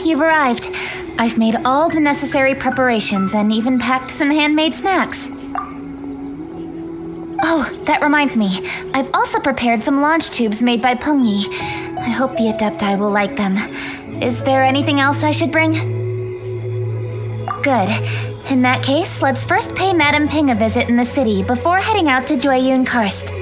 you've arrived. I've made all the necessary preparations and even packed some handmade snacks. Oh, that reminds me. I've also prepared some launch tubes made by Pengyi. I hope the Adepti will like them. Is there anything else I should bring? Good. In that case, let's first pay Madame Ping a visit in the city before heading out to Jueyun Karst.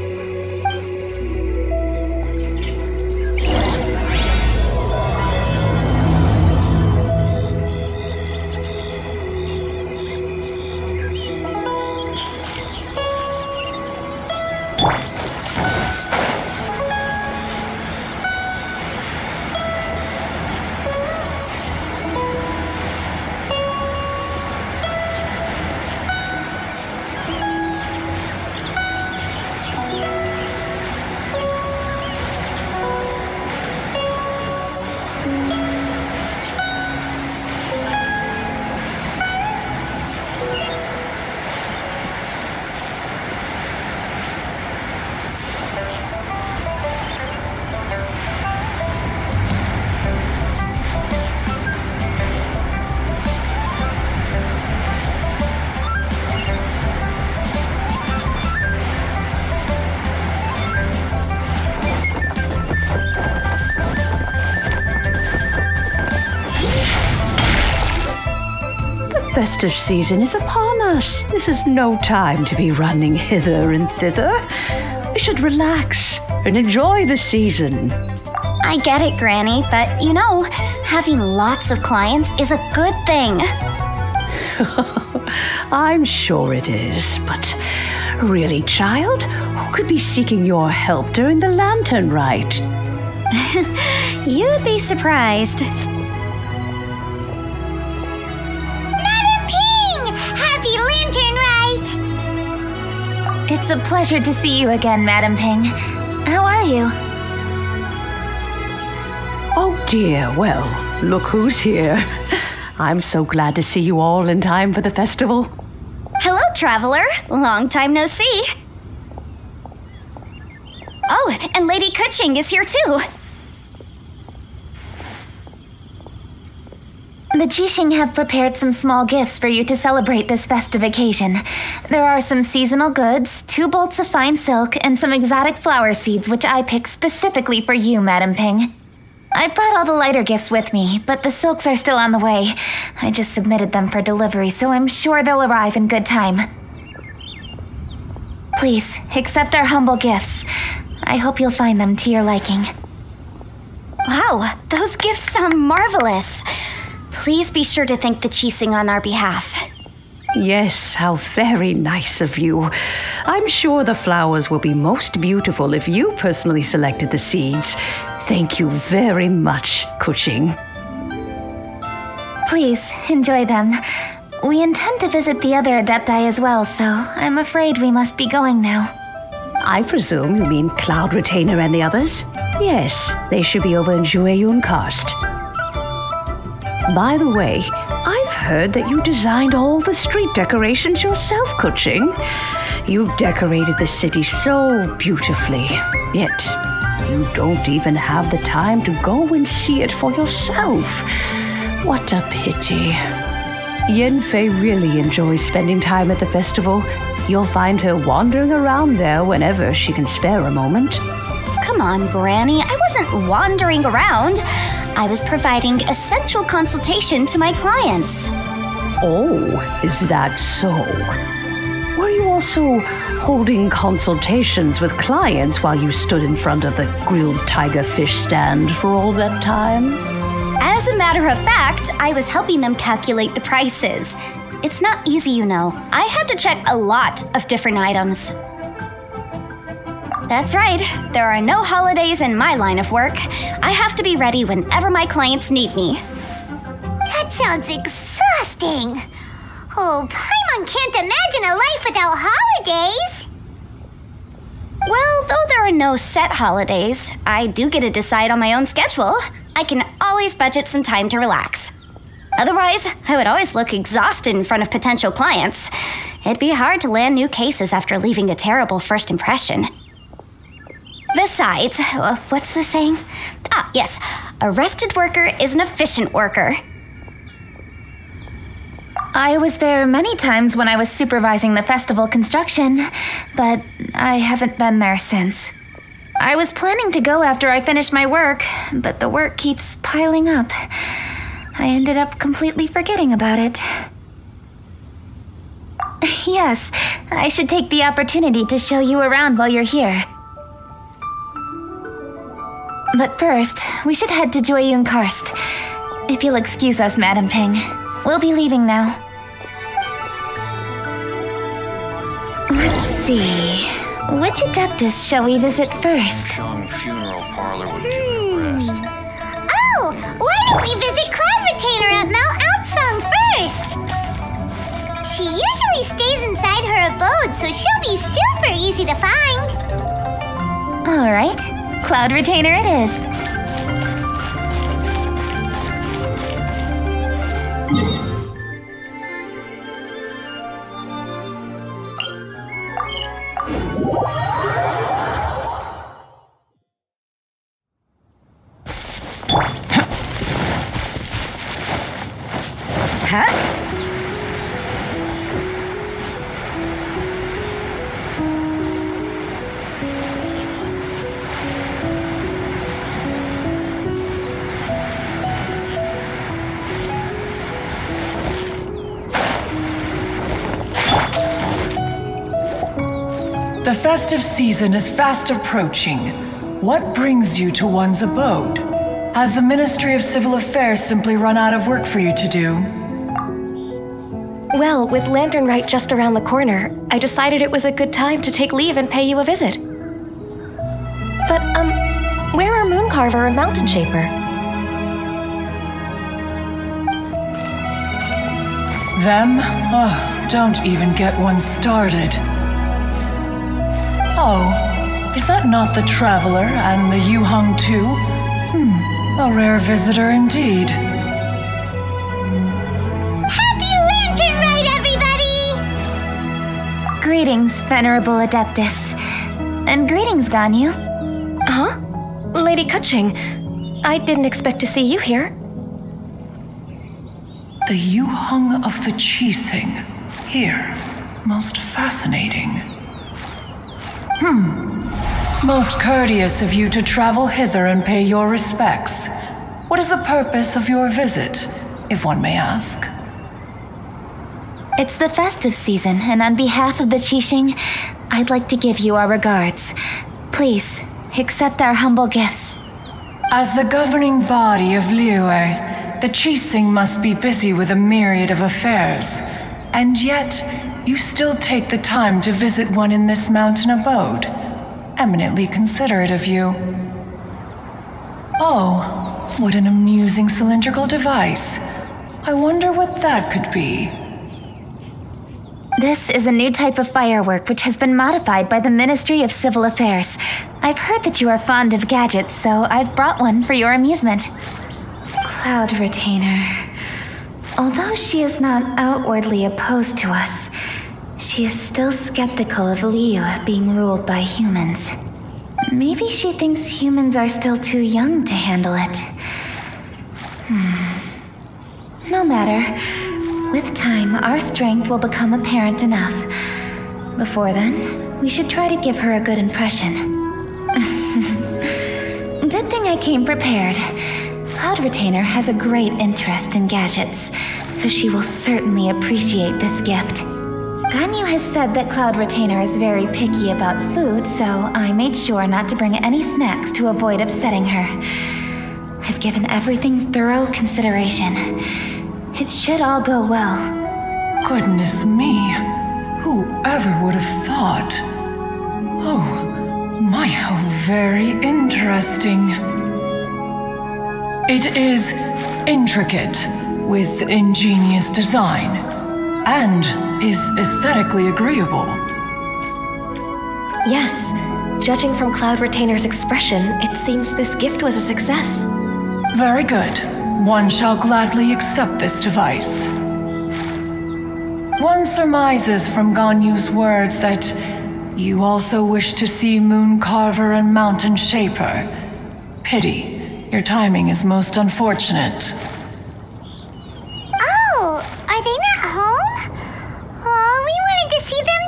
Festive season is upon us. This is no time to be running hither and thither. We should relax and enjoy the season. I get it, Granny, but you know, having lots of clients is a good thing. I'm sure it is, but really, child, who could be seeking your help during the lantern rite? You'd be surprised. It's a pleasure to see you again, Madame Ping. How are you? Oh dear, well, look who's here. I'm so glad to see you all in time for the festival. Hello, traveler. Long time no see. Oh, and Lady Kuching is here too. The Jixing have prepared some small gifts for you to celebrate this festive occasion. There are some seasonal goods, 2 bolts of fine silk, and some exotic flower seeds which I picked specifically for you, Madame Ping. I brought all the lighter gifts with me, but the silks are still on the way. I just submitted them for delivery, so I'm sure they'll arrive in good time. Please, accept our humble gifts. I hope you'll find them to your liking. Wow, those gifts sound marvelous. Please be sure to thank the Jixing on our behalf. Yes, how very nice of you. I'm sure the flowers will be most beautiful if you personally selected the seeds. Thank you very much, Kuching. Please, enjoy them. We intend to visit the other Adepti as well, so I'm afraid we must be going now. I presume you mean Cloud Retainer and the others? Yes, they should be over in Jueyun Karst. By the way, I've heard that you designed all the street decorations yourself, Kuching. You decorated the city so beautifully, yet you don't even have the time to go and see it for yourself. What a pity. Yanfei really enjoys spending time at the festival. You'll find her wandering around there whenever she can spare a moment. Come on, Granny, I wasn't wandering around. I was providing essential consultation to my clients. Oh, is that so? Were you also holding consultations with clients while you stood in front of the grilled tiger fish stand for all that time? As a matter of fact, I was helping them calculate the prices. It's not easy, you know. I had to check a lot of different items. That's right. There are no holidays in my line of work. I have to be ready whenever my clients need me. That sounds exhausting. Oh, Paimon can't imagine a life without holidays. Well, though there are no set holidays, I do get to decide on my own schedule. I can always budget some time to relax. Otherwise, I would always look exhausted in front of potential clients. It'd be hard to land new cases after leaving a terrible first impression. Besides, what's the saying? Ah, yes. A rested worker is an efficient worker. I was there many times when I was supervising the festival construction, but I haven't been there since. I was planning to go after I finished my work, but the work keeps piling up. I ended up completely forgetting about it. Yes, I should take the opportunity to show you around while you're here. But first, we should head to Jueyun Karst. If you'll excuse us, Madam Ping. We'll be leaving now. Let's see. Which adeptus shall we visit first? Shang Funeral Parlor would give it a rest. Oh, why don't we visit Cloud Retainer at Mount Outsong first? She usually stays inside her abode, so she'll be super easy to find. All right, Cloud Retainer it is. Huh? The festive season is fast approaching. What brings you to one's abode? Has the Ministry of Civil Affairs simply run out of work for you to do? Well, with Lantern Rite just around the corner, I decided it was a good time to take leave and pay you a visit. But, where are Mooncarver and Mountain Shaper? Them? Oh, don't even get one started. Oh, is that not the Traveler and the Yuheng too? A rare visitor indeed. Happy Lantern Rite, everybody! Greetings, Venerable Adeptus. And greetings, Ganyu. Huh? Lady Kutching, I didn't expect to see you here. The Yuheng of the Qixing. Here. Most fascinating. Most courteous of you to travel hither and pay your respects. What is the purpose of your visit, if one may ask? It's the festive season, and on behalf of the Qixing, I'd like to give you our regards. Please, accept our humble gifts. As the governing body of Liyue, the Qixing must be busy with a myriad of affairs. And yet, you still take the time to visit one in this mountain abode. Eminently considerate of you. Oh, what an amusing cylindrical device. I wonder what that could be. This is a new type of firework which has been modified by the Ministry of Civil Affairs. I've heard that you are fond of gadgets, so I've brought one for your amusement. Cloud Retainer. Although she is not outwardly opposed to us, she is still skeptical of Liyue being ruled by humans. Maybe she thinks humans are still too young to handle it. No matter. With time, our strength will become apparent enough. Before then, we should try to give her a good impression. Good thing I came prepared. Cloud Retainer has a great interest in gadgets, so she will certainly appreciate this gift. Ganyu has said that Cloud Retainer is very picky about food, so I made sure not to bring any snacks to avoid upsetting her. I've given everything thorough consideration. It should all go well. Goodness me, whoever would have thought? Oh, my, how very interesting. It is intricate, with ingenious design, and is aesthetically agreeable. Yes, judging from Cloud Retainer's expression, it seems this gift was a success. Very good. One shall gladly accept this device. One surmises from Ganyu's words that You also wish to see Moon Carver and Mountain Shaper. Pity. Your timing is most unfortunate. Oh, are they not home? Oh, we wanted to see them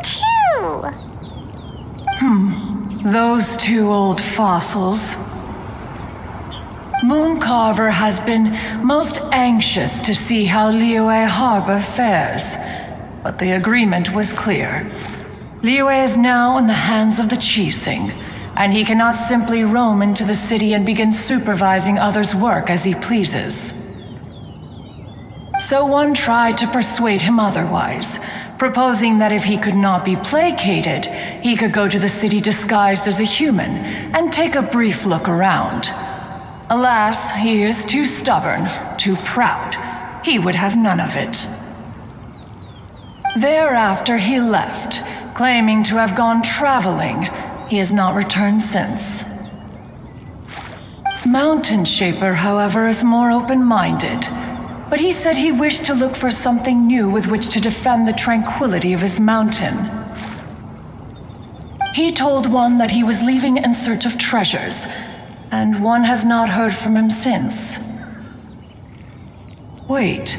too. Those two old fossils. Moon Carver has been most anxious to see how Liyue Harbor fares, but the agreement was clear. Liyue is now in the hands of the Qixing, and he cannot simply roam into the city and begin supervising others' work as he pleases. So one tried to persuade him otherwise, proposing that if he could not be placated, he could go to the city disguised as a human and take a brief look around. Alas, he is too stubborn, too proud. He would have none of it. Thereafter he left, claiming to have gone traveling. He has not returned since. Mountain Shaper, however, is more open-minded, but he said he wished to look for something new with which to defend the tranquility of his mountain. He told one that he was leaving in search of treasures, and one has not heard from him since. Wait.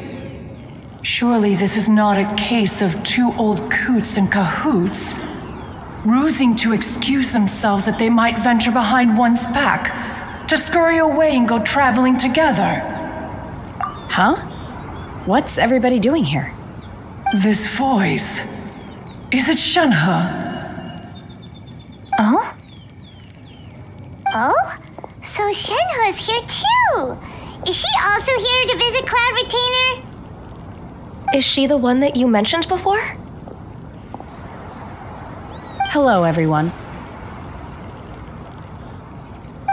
Surely this is not a case of two old coots in cahoots, rusing to excuse themselves that they might venture behind one's back, to scurry away and go traveling together. Huh? What's everybody doing here? This voice. Is it Shenhe? Oh? Oh? So Shenhe's here too. Is she also here to visit Cloud Retainer? Is she the one that you mentioned before? Hello, everyone.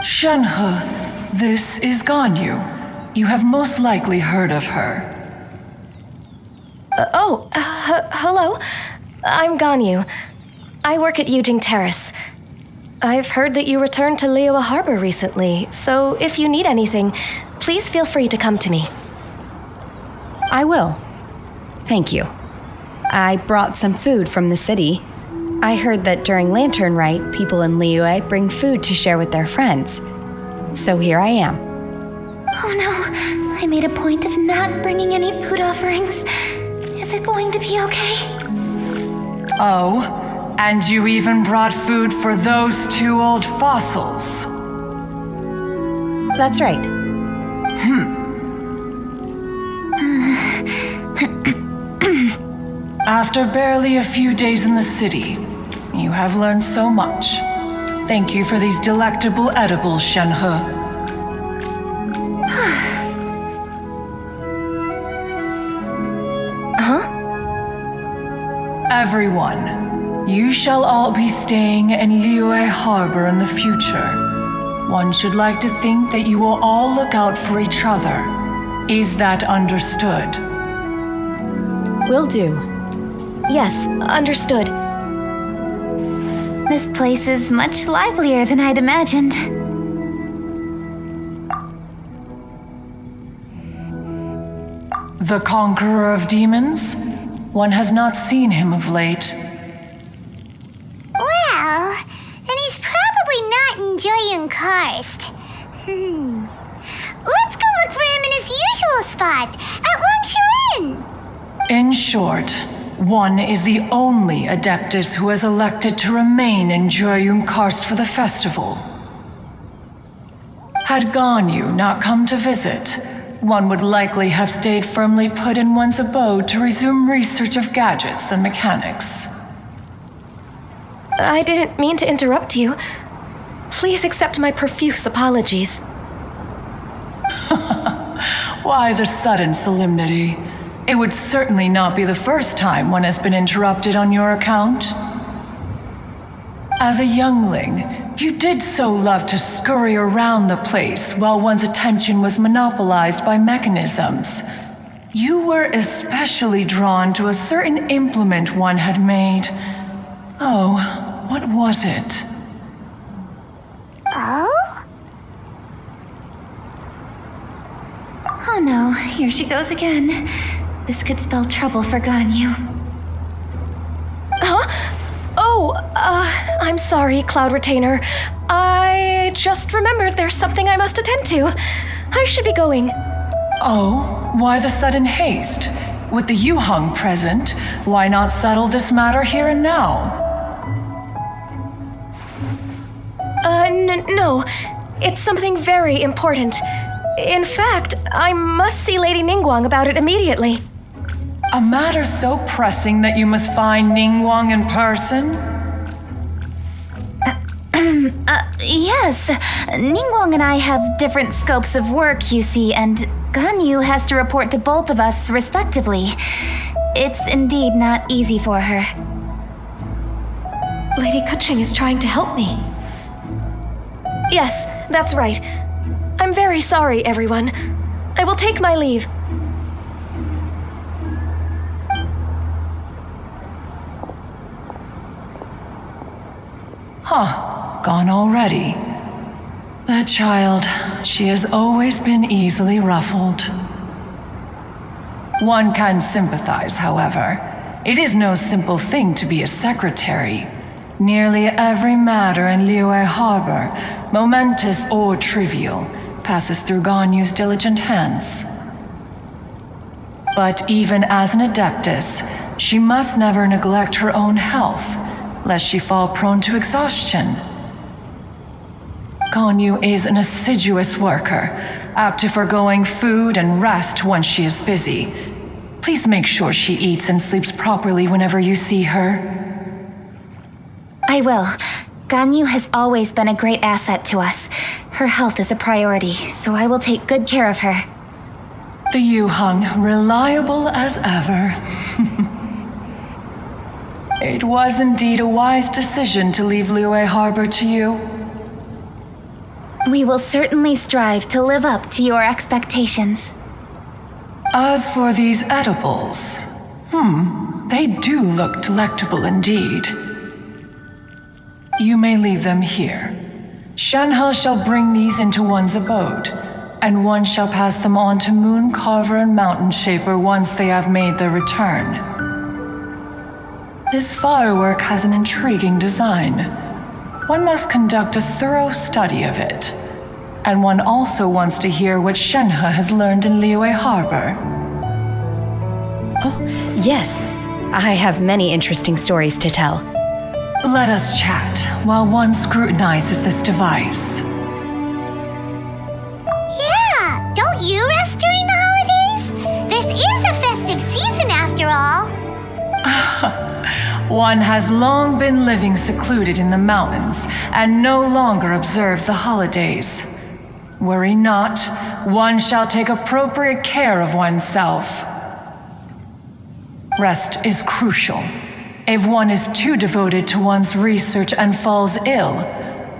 Shenhe, this is Ganyu. You have most likely heard of her. Hello. I'm Ganyu. I work at Yujing Terrace. I've heard that you returned to Liyue Harbor recently, so if you need anything, please feel free to come to me. I will. Thank you. I brought some food from the city. I heard that during Lantern Rite, people in Liyue bring food to share with their friends. So here I am. Oh no, I made a point of not bringing any food offerings. Is it going to be okay? Oh, and you even brought food for those two old fossils. That's right. After barely a few days in the city, you have learned so much. Thank you for these delectable edibles, Shenhe. Huh? Everyone, you shall all be staying in Liyue Harbor in the future. One should like to think that you will all look out for each other. Is that understood? Will do. Yes, understood. This place is much livelier than I'd imagined. The conqueror of demons? One has not seen him of late. Well, then he's probably not enjoying Karst. Let's go look for him in his usual spot, at Wangshuin. In short, one is the only adeptus who has elected to remain in Jueyun Karst for the festival. Had Ganyu not come to visit, one would likely have stayed firmly put in one's abode to resume research of gadgets and mechanics. I didn't mean to interrupt you. Please accept my profuse apologies. Why the sudden solemnity? It would certainly not be the first time one has been interrupted on your account. As a youngling, you did so love to scurry around the place while one's attention was monopolized by mechanisms. You were especially drawn to a certain implement one had made. Oh, what was it? Oh? Oh no, here she goes again. This could spell trouble for Ganyu. Huh? Oh, I'm sorry, Cloud Retainer. I just remembered there's something I must attend to. I should be going. Oh, why the sudden haste? With the Yuheng present, why not settle this matter here and now? No. It's something very important. In fact, I must see Lady Ningguang about it immediately. A matter so pressing that you must find Ningguang in person? Yes. Ningguang and I have different scopes of work, you see, and Ganyu has to report to both of us respectively. It's indeed not easy for her. Lady Keqing is trying to help me. Yes, that's right. I'm very sorry, everyone. I will take my leave. Huh, gone already. That child, she has always been easily ruffled. One can sympathize, however. It is no simple thing to be a secretary. Nearly every matter in Liyue Harbor, momentous or trivial, passes through Ganyu's diligent hands. But even as an adeptus, she must never neglect her own health, lest she fall prone to exhaustion. Ganyu is an assiduous worker, apt to foregoing food and rest once she is busy. Please make sure she eats and sleeps properly whenever you see her. I will. Ganyu has always been a great asset to us. Her health is a priority, so I will take good care of her. The Yuheng, reliable as ever. It was indeed a wise decision to leave Liyue Harbor to you. We will certainly strive to live up to your expectations. As for these edibles, they do look delectable indeed. You may leave them here. Shenhe shall bring these into one's abode, and one shall pass them on to Moon Carver and Mountain Shaper once they have made their return. This firework has an intriguing design. One must conduct a thorough study of it, and one also wants to hear what Shenhe has learned in Liyue Harbor. Oh, yes. I have many interesting stories to tell. Let us chat while one scrutinizes this device. Yeah, don't you rest during the holidays? This is a festive season after all. One has long been living secluded in the mountains and no longer observes the holidays. Worry not, one shall take appropriate care of oneself. Rest is crucial. If one is too devoted to one's research and falls ill,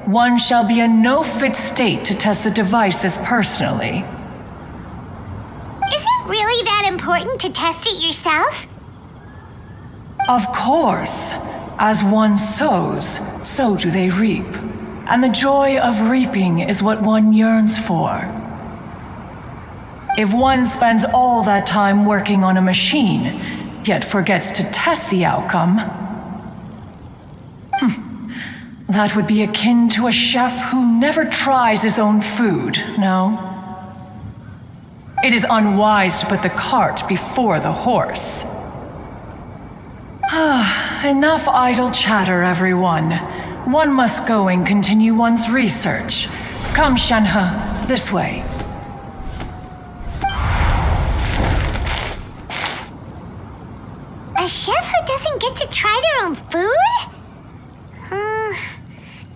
one shall be in no fit state to test the devices personally. Is it really that important to test it yourself? Of course. As one sows, so do they reap. And the joy of reaping is what one yearns for. If one spends all that time working on a machine, yet forgets to test the outcome, that would be akin to a chef who never tries his own food, no? It is unwise to put the cart before the horse. Enough idle chatter, everyone. One must go and continue one's research. Come, Shenhe, this way. A chef who doesn't get to try their own food?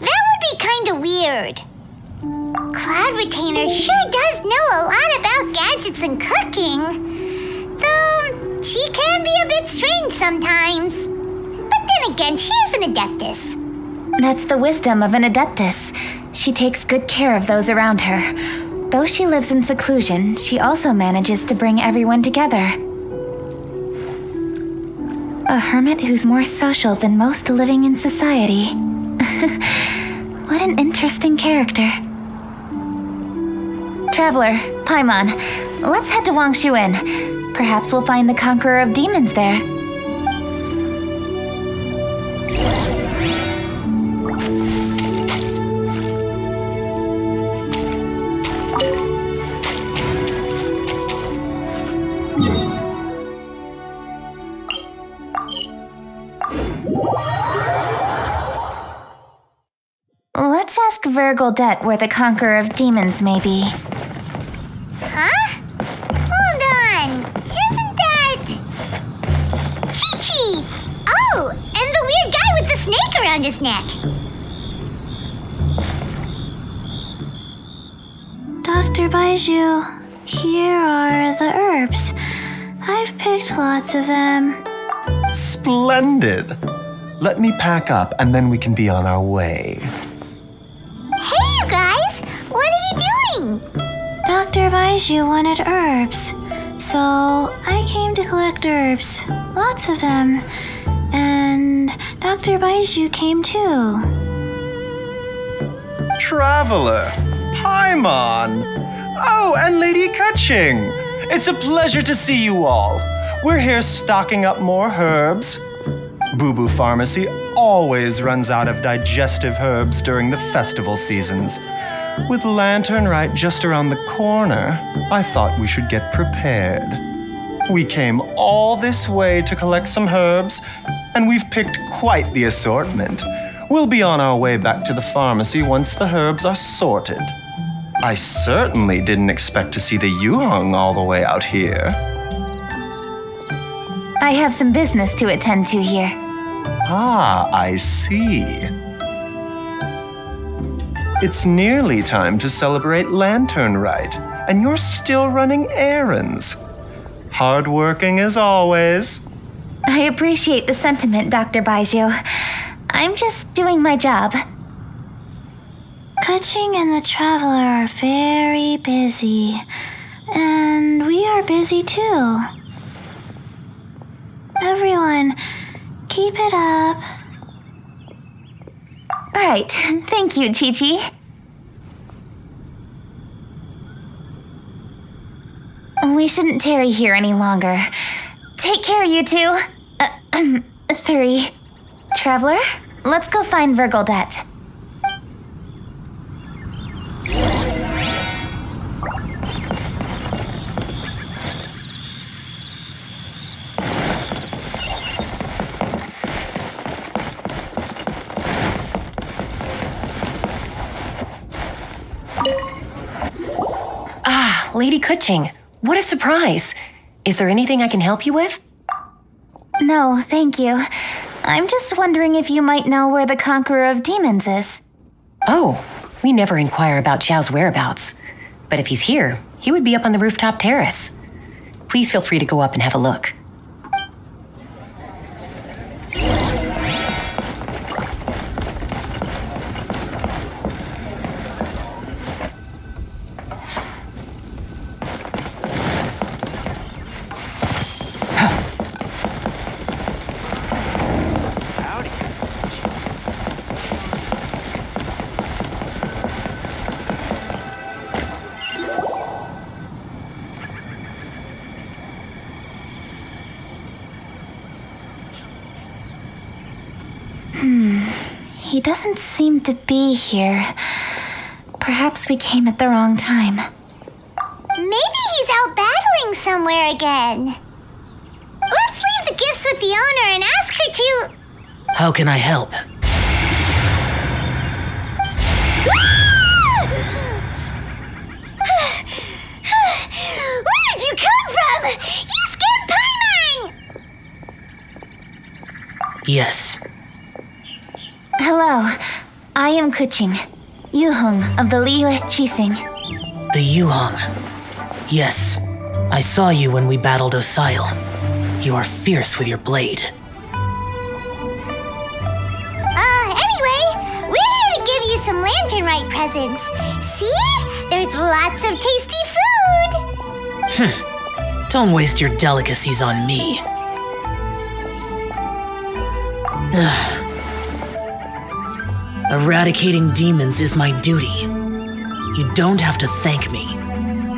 That would be kinda weird. Cloud Retainer sure does know a lot about gadgets and cooking. Though, she can be a bit strange sometimes. But then again, she is an adeptus. That's the wisdom of an adeptus. She takes good care of those around her. Though she lives in seclusion, she also manages to bring everyone together. A hermit who's more social than most living in society. What an interesting character. Traveler, Paimon, let's head to Wangshuin. Perhaps we'll find the Conqueror of Demons there. Let's ask Vergoldet where the Conqueror of Demons may be. Huh? Hold on. Isn't that... Chi-Chi! Oh, and the weird guy with the snake around his neck. Dr. Baiju, here are the herbs. I've picked lots of them. Splendid! Let me pack up and then we can be on our way. Hey, you guys! What are you doing? Dr. Baiju wanted herbs, so I came to collect herbs. Lots of them. And Dr. Baiju came too. Traveler! Paimon! Oh, and Lady Kaching! It's a pleasure to see you all. We're here stocking up more herbs. Boo Boo Pharmacy always runs out of digestive herbs during the festival seasons. With Lantern right just around the corner, I thought we should get prepared. We came all this way to collect some herbs, and we've picked quite the assortment. We'll be on our way back to the pharmacy once the herbs are sorted. I certainly didn't expect to see the Yuhong all the way out here. I have some business to attend to here. Ah, I see. It's nearly time to celebrate Lantern Rite, and you're still running errands. Hardworking as always. I appreciate the sentiment, Dr. Baiju. I'm just doing my job. Kaching and the Traveler are very busy. And we are busy too. Everyone, keep it up. Right, thank you, Chi-Chi. We shouldn't tarry here any longer. Take care, you two. 3. Traveler, let's go find Vergoldet. Ah, Lady Kaching, what a surprise. Is there anything I can help you with? No, thank you. I'm just wondering if you might know where the Conqueror of Demons is. Oh, we never inquire about Xiao's whereabouts. But if he's here, he would be up on the rooftop terrace. Please feel free to go up and have a look. He doesn't seem to be here. Perhaps we came at the wrong time. Maybe he's out battling somewhere again. Let's leave the gifts with the owner and ask her to... How can I help? Where did you come from? You scared Paimon! Yes. Hello, I am Kuching, Yuhong of the Liyue Chising. The Yuhong. Yes. I saw you when we battled Osile. You are fierce with your blade. Anyway, we're here to give you some Lantern Rite presents. See? There's lots of tasty food! Don't waste your delicacies on me. Eradicating demons is my duty. You don't have to thank me.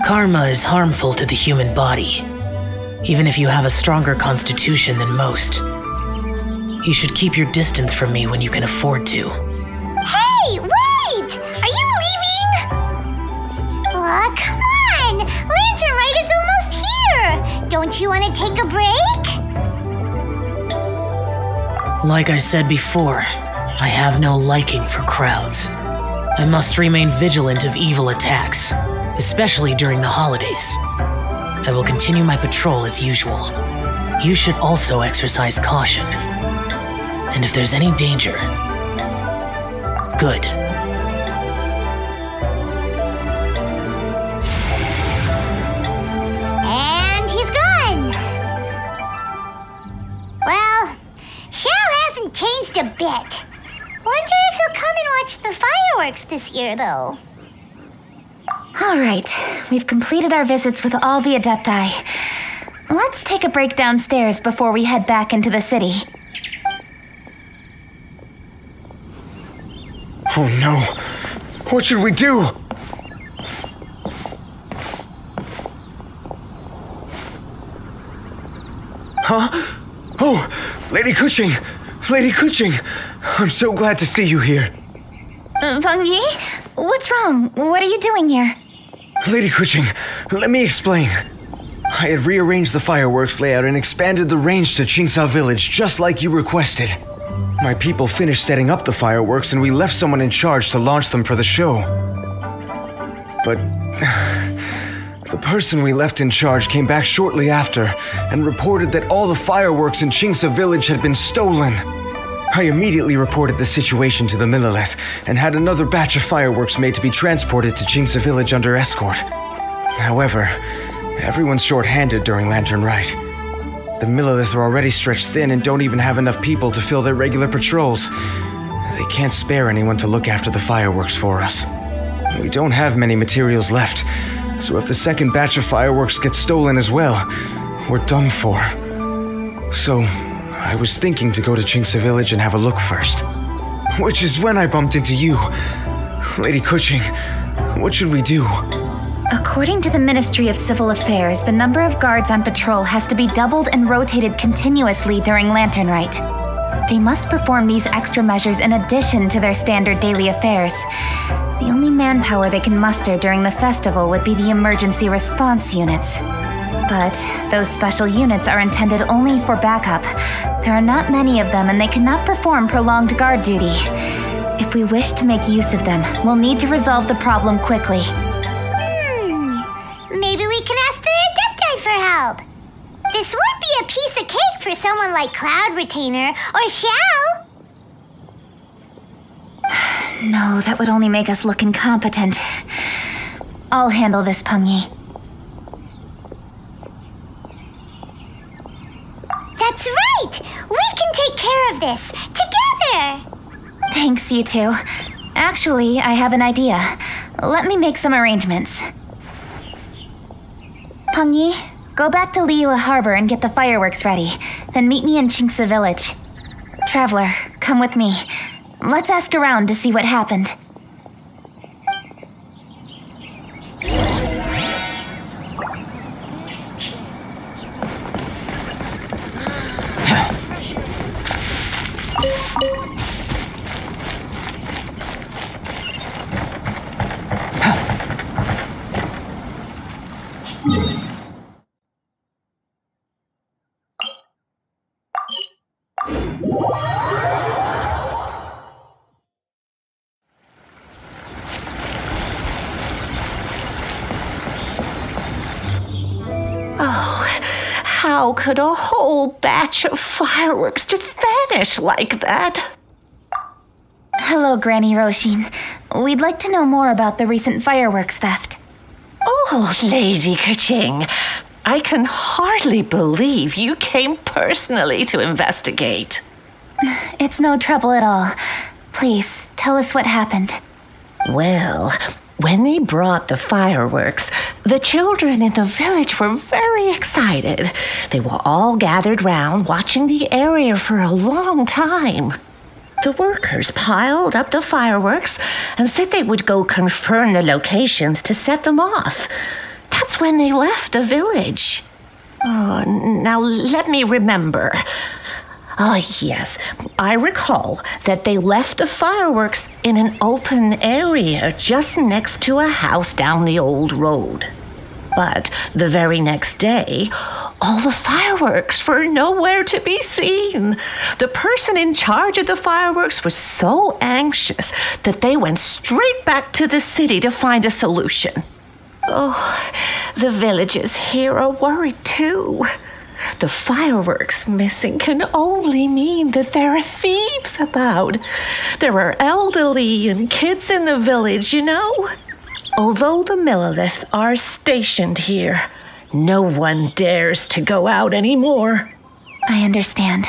Karma is harmful to the human body, even if you have a stronger constitution than most. You should keep your distance from me when you can afford to. Hey, wait! Are you leaving? Aw, come on! Lantern Rite is almost here! Don't you want to take a break? Like I said before, I have no liking for crowds. I must remain vigilant of evil attacks, especially during the holidays. I will continue my patrol as usual. You should also exercise caution. And if there's any danger, good. And he's gone. Well, Xiao hasn't changed a bit. Wonder if he'll come and watch the fireworks this year, though. All right, we've completed our visits with all the Adepti. Let's take a break downstairs before we head back into the city. Oh no. What should we do? Huh? Oh, Lady Kuching! Lady Kuching! I'm so glad to see you here. Peng Yi? What's wrong? What are you doing here? Lady Kuching, let me explain. I had rearranged the fireworks layout and expanded the range to Qingsa Village just like you requested. My people finished setting up the fireworks and we left someone in charge to launch them for the show. But the person we left in charge came back shortly after and reported that all the fireworks in Qingsa Village had been stolen. I immediately reported the situation to the Millelith and had another batch of fireworks made to be transported to Qingsa Village under escort. However, everyone's short-handed during Lantern Rite. The Millelith are already stretched thin and don't even have enough people to fill their regular patrols. They can't spare anyone to look after the fireworks for us. We don't have many materials left, so if the second batch of fireworks gets stolen as well, we're done for. So, I was thinking to go to Qingsa Village and have a look first. Which is when I bumped into you. Lady Kuching, what should we do? According to the Ministry of Civil Affairs, the number of guards on patrol has to be doubled and rotated continuously during Lantern Rite. They must perform these extra measures in addition to their standard daily affairs. The only manpower they can muster during the festival would be the emergency response units. But those special units are intended only for backup. There are not many of them and they cannot perform prolonged guard duty. If we wish to make use of them, we'll need to resolve the problem quickly. Maybe we can ask the Adepti for help. This would be a piece of cake for someone like Cloud Retainer or Xiao. No, that would only make us look incompetent. I'll handle this, Peng Yi. That's right! We can take care of this together! Thanks, you two. Actually, I have an idea. Let me make some arrangements. Peng Yi, go back to Liyue Harbor and get the fireworks ready. Then meet me in Qingsa Village. Traveler, come with me. Let's ask around to see what happened. How could a whole batch of fireworks just vanish like that? Hello, Granny Roshin. We'd like to know more about the recent fireworks theft. Oh, Lady Kuching, I can hardly believe you came personally to investigate. It's no trouble at all. Please, tell us what happened. Well, when they brought the fireworks, the children in the village were very excited. They were all gathered round watching the area for a long time. The workers piled up the fireworks and said they would go confirm the locations to set them off. That's when they left the village. Oh, now let me remember. Oh, yes, I recall that they left the fireworks in an open area just next to a house down the old road. But the very next day, All the fireworks were nowhere to be seen. The person in charge of the fireworks was so anxious that they went straight back to the city to find a solution. Oh, the villagers here are worried too. The fireworks missing can only mean that there are thieves about. There are elderly and kids in the village, you know. Although the Milliliths are stationed here, no one dares to go out anymore. I understand.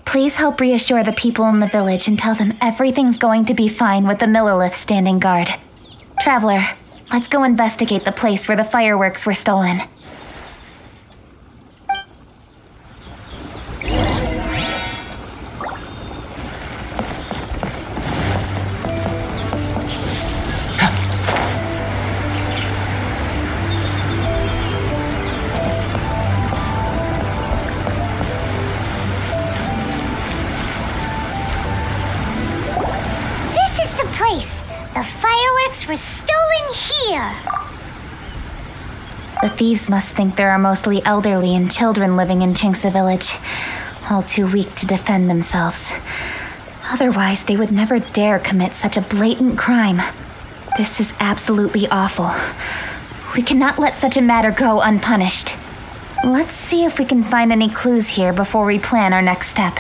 Please help reassure the people in the village and tell them everything's going to be fine with the Millilith standing guard. Traveler, let's go investigate the place where the fireworks were stolen. The fireworks were stolen here. The thieves must think there are mostly elderly and children living in Chinksa village, all too weak to defend themselves. Otherwise, they would never dare commit such a blatant crime. This is absolutely awful. We cannot let such a matter go unpunished. Let's see if we can find any clues here before we plan our next step.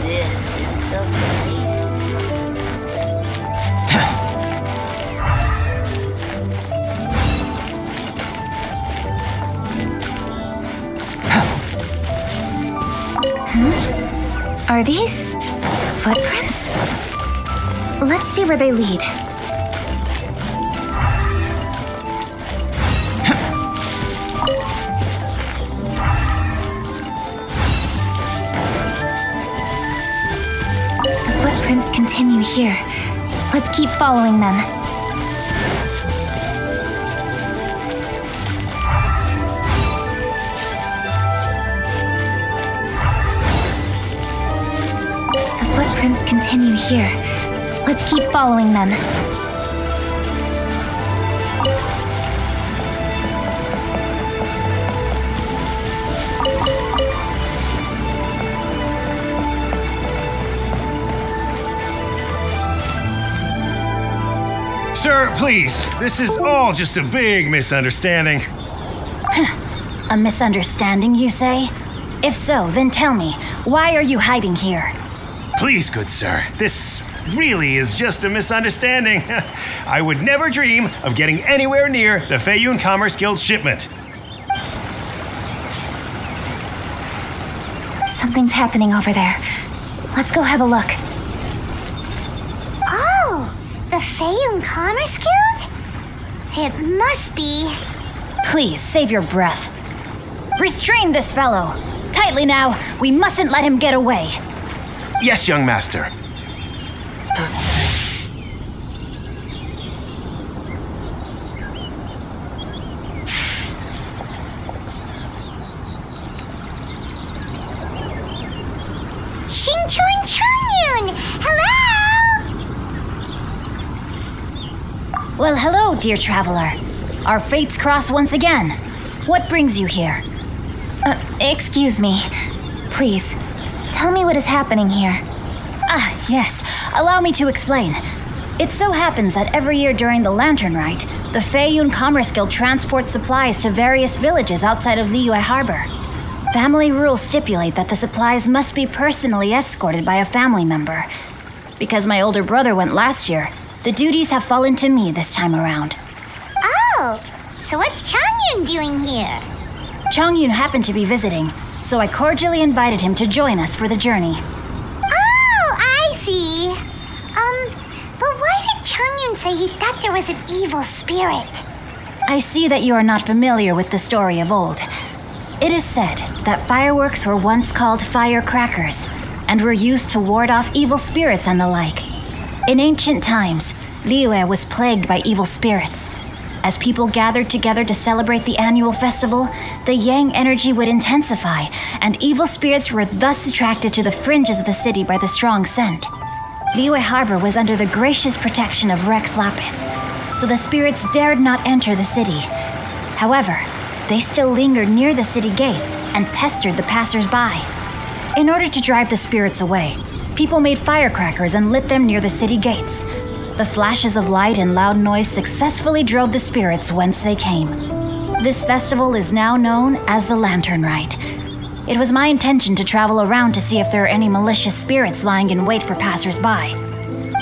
This is the place. Are these footprints? Let's see where they lead. Footprints continue here. Let's keep following them. The footprints continue here. Let's keep following them. Sir, please, this is all just a big misunderstanding. A misunderstanding, you say? If so, then tell me, why are you hiding here? Please, good sir, this really is just a misunderstanding. I would never dream of getting anywhere near the Feiyun Commerce Guild shipment. Something's happening over there. Let's go have a look. Oh, the Feiyun Commerce Guild? It must be. Please, save your breath. Restrain this fellow. Tightly now, we mustn't let him get away. Yes, young master. Shinchun Changyun! Hello! Well, hello, dear traveler. Our fates cross once again. What brings you here? Excuse me. Please, tell me what is happening here. Ah, yes. Allow me to explain. It so happens that every year during the Lantern Rite, the Feiyun Commerce Guild transports supplies to various villages outside of Liyue Harbor. Family rules stipulate that the supplies must be personally escorted by a family member. Because my older brother went last year, the duties have fallen to me this time around. Oh, so what's Changyun doing here? Changyun happened to be visiting, so I cordially invited him to join us for the journey. Oh, I see. But why did Changyun say he thought there was an evil spirit? I see that you are not familiar with the story of old. It is said that fireworks were once called firecrackers and were used to ward off evil spirits and the like. In ancient times, Liyue was plagued by evil spirits, As people gathered together to celebrate the annual festival, the yang energy would intensify, and evil spirits were thus attracted to the fringes of the city by the strong scent. Liyue Harbor was under the gracious protection of Rex Lapis, so the spirits dared not enter the city. However, they still lingered near the city gates and pestered the passers-by. In order to drive the spirits away, people made firecrackers and lit them near the city gates. The flashes of light and loud noise successfully drove the spirits whence they came. This festival is now known as the Lantern Rite. It was my intention to travel around to see if there are any malicious spirits lying in wait for passers-by.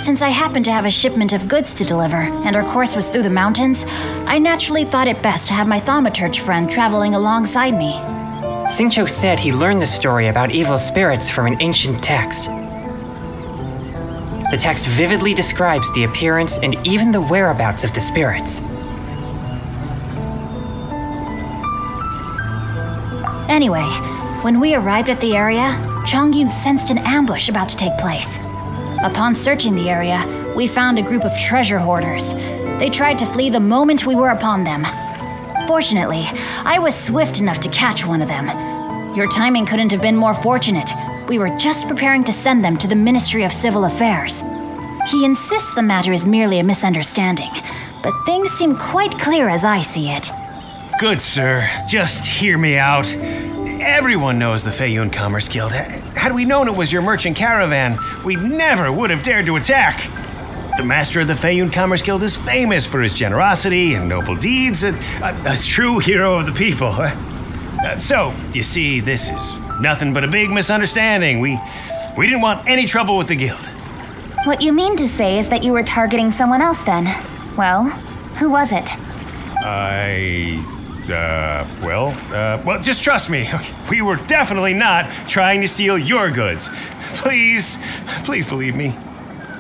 Since I happened to have a shipment of goods to deliver, and our course was through the mountains, I naturally thought it best to have my thaumaturge friend traveling alongside me. Xingqiu said he learned the story about evil spirits from an ancient text. The text vividly describes the appearance and even the whereabouts of the spirits. Anyway, when we arrived at the area, Chongyun sensed an ambush about to take place. Upon searching the area, we found a group of treasure hoarders. They tried to flee the moment we were upon them. Fortunately, I was swift enough to catch one of them. Your timing couldn't have been more fortunate. We were just preparing to send them to the Ministry of Civil Affairs. He insists the matter is merely a misunderstanding, but things seem quite clear as I see it. Good sir, just hear me out. Everyone knows the Feiyun Commerce Guild. Had we known it was your merchant caravan, we never would have dared to attack. The master of the Feiyun Commerce Guild is famous for his generosity and noble deeds, a true hero of the people. So, you see, this is nothing but a big misunderstanding. We didn't want any trouble with the guild. What you mean to say is that you were targeting someone else then? Well, who was it? Well, just trust me. We were definitely not trying to steal your goods. Please believe me.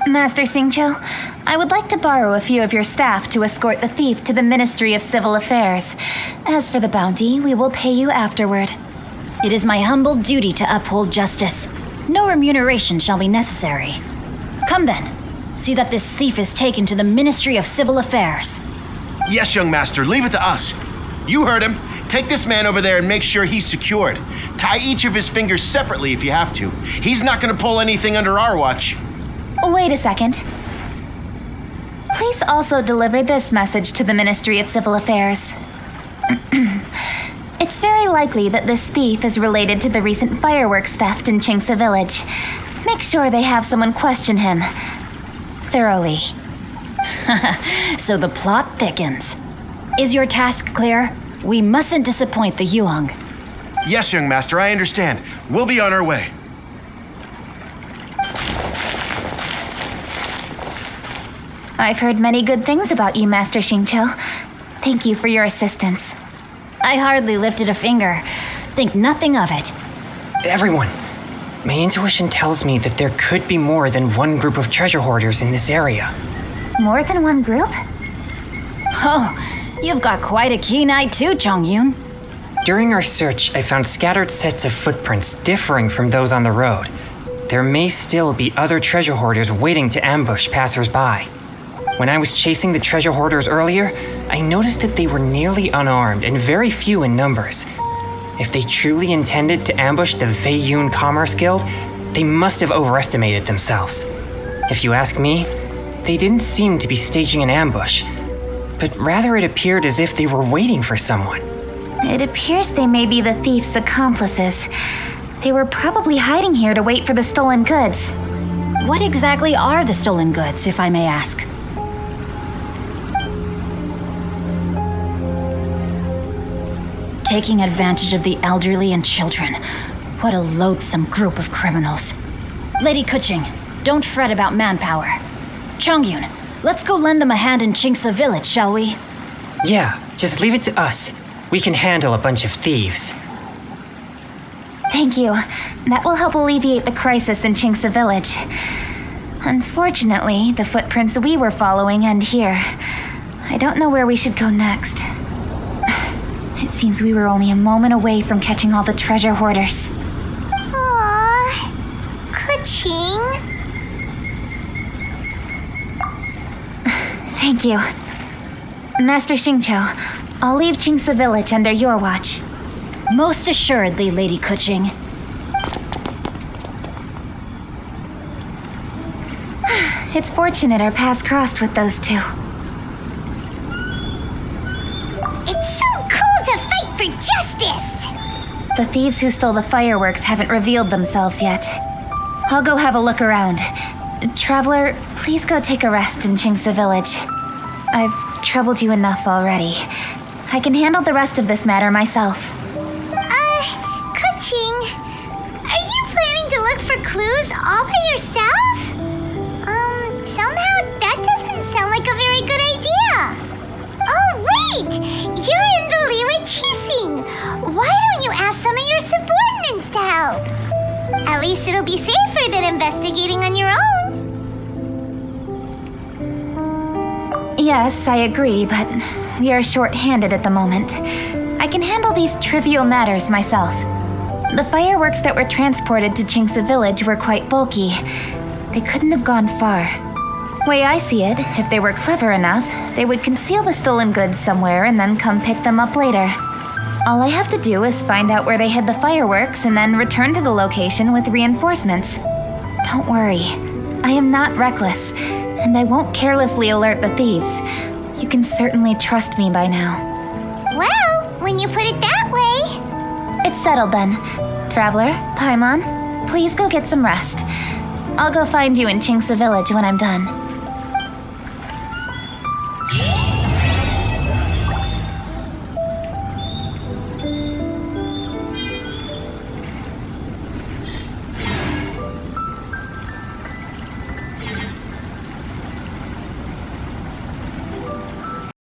Master Xingqiu, I would like to borrow a few of your staff to escort the thief to the Ministry of Civil Affairs. As for the bounty, we will pay you afterward. It is my humble duty to uphold justice. No remuneration shall be necessary. Come then, see that this thief is taken to the Ministry of Civil Affairs. Yes, young master, leave it to us. You heard him. Take this man over there and make sure he's secured. Tie each of his fingers separately if you have to. He's not going to pull anything under our watch. Wait a second. Please also deliver this message to the Ministry of Civil Affairs. It's very likely that this thief is related to the recent fireworks theft in Qingce Village. Make sure they have someone question him thoroughly. So the plot thickens. Is your task clear? We mustn't disappoint the Yuang. Yes, young master, I understand. We'll be on our way. I've heard many good things about you, Master Xingqiu. Thank you for your assistance. I hardly lifted a finger. Think nothing of it. Everyone, my intuition tells me that there could be more than one group of treasure hoarders in this area. More than one group? Oh, you've got quite a keen eye too, Chongyun. During our search, I found scattered sets of footprints differing from those on the road. There may still be other treasure hoarders waiting to ambush passers-by. When I was chasing the treasure hoarders earlier, I noticed that they were nearly unarmed and very few in numbers. If they truly intended to ambush the Feiyun Commerce Guild, they must have overestimated themselves. If you ask me, they didn't seem to be staging an ambush, but rather it appeared as if they were waiting for someone. It appears they may be the thief's accomplices. They were probably hiding here to wait for the stolen goods. What exactly are the stolen goods, if I may ask? Taking advantage of the elderly and children. What a loathsome group of criminals. Lady Kuching, don't fret about manpower. Chongyun, let's go lend them a hand in Qingce Village, shall we? Yeah, just leave it to us. We can handle a bunch of thieves. Thank you. That will help alleviate the crisis in Qingce Village. Unfortunately, the footprints we were following end here. I don't know where we should go next. It seems we were only a moment away from catching all the treasure hoarders. Aww, Kuching. Thank you. Master Xingqiu, I'll leave Qingce Village under your watch. Most assuredly, Lady Kuching. It's fortunate our paths crossed with those two. It's so cool to fight for justice! The thieves who stole the fireworks haven't revealed themselves yet. I'll go have a look around. Traveler, please go take a rest in Qingce Village. I've troubled you enough already. I can handle the rest of this matter myself. Kuching, are you planning to look for clues all by yourself? Somehow that doesn't sound like a very good idea. Oh, wait! You're in the Liyue Qixing. Why don't you ask some of your subordinates to help? At least it'll be safer than investigating on your own. Yes, I agree, but we are short-handed at the moment. I can handle these trivial matters myself. The fireworks that were transported to Qingce Village were quite bulky. They couldn't have gone far. Way I see it, if they were clever enough, they would conceal the stolen goods somewhere and then come pick them up later. All I have to do is find out where they hid the fireworks and then return to the location with reinforcements. Don't worry, I am not reckless, and I won't carelessly alert the thieves. You can certainly trust me by now. Well, when you put it that way... It's settled then. Traveler, Paimon, please go get some rest. I'll go find you in Qingce Village when I'm done.